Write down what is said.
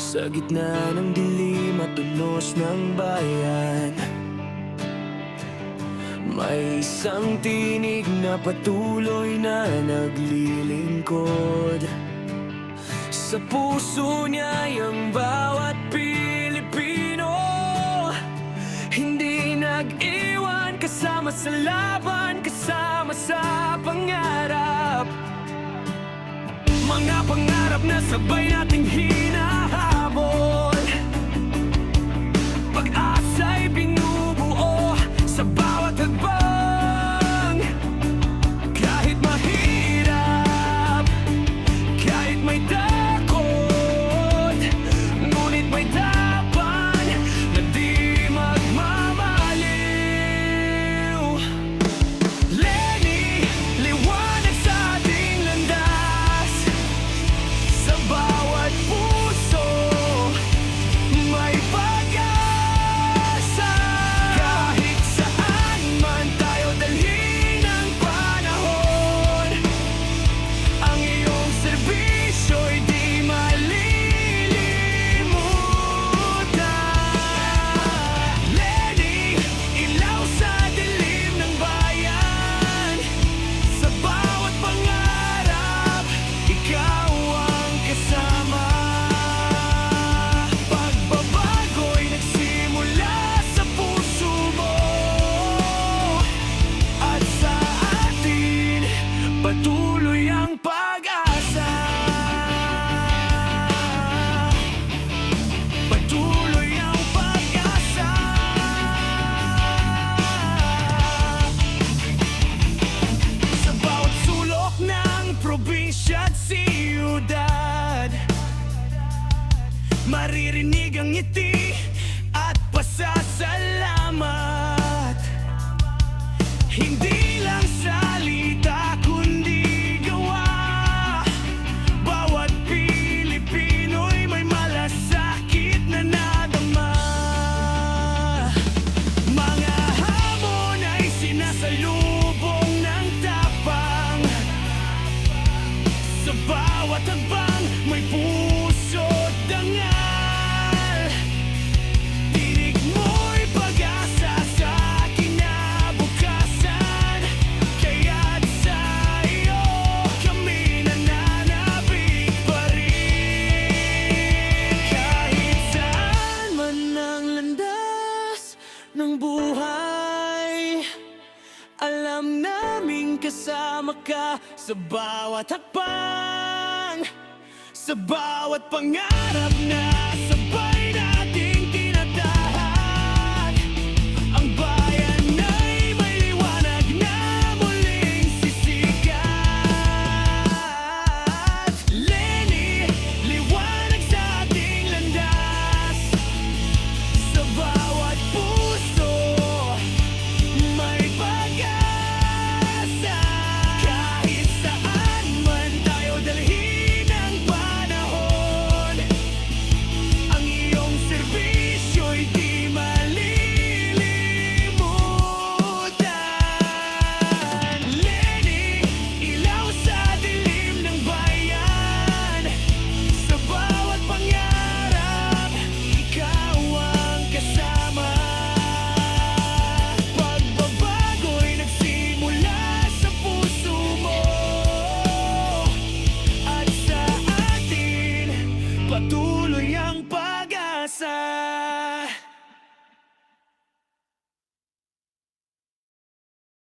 Sa gitna ng dilim at unos ng bayan, may isang tinig na patuloy na naglilingkod. Sa puso niya ang bawat Pilipino, hindi nag-iwan, kasama sa laban, kasama sa pangarap. Mga pangarap na sabay nating hinahabol, pag-asa'y binubuo sa bawat hakbang. Kahit mahirap, kahit may takot, ngunit may tapang na di magmamaliw. Lenny, liwanag sa ating landas, sa bawat puso may pag-asa. Kahit saan man tayo dalhin ang panahon, ang iyong serbisyo'y di malilimutan. Lenny, ilaw sa dilim ng bayan, sa bawat pangarap, ikaw ang kasama. Pagbabago'y nagsimula sa puso mo, at sa atin patuloy ang pag-asa. Patuloy ang pag-asa. Sa bawat sulok ng probinsya at siyudad, maririnig ang ngiti at pasasalamat. Hindi lang salita kundi gawa, bawat Pilipino'y may malasakit na nadama. Mga hamon ay sinasalubong ng tapang, sa bawat hakbang may puso't dangal. Tinig mo'y pag-asa sa kinabukasan, kaya't sa iyo kami nananabik pa rin. Kahit saan man ang landas ng buhay, alam naming kasama ka sa bawat hakbang, sa bawat pangarap na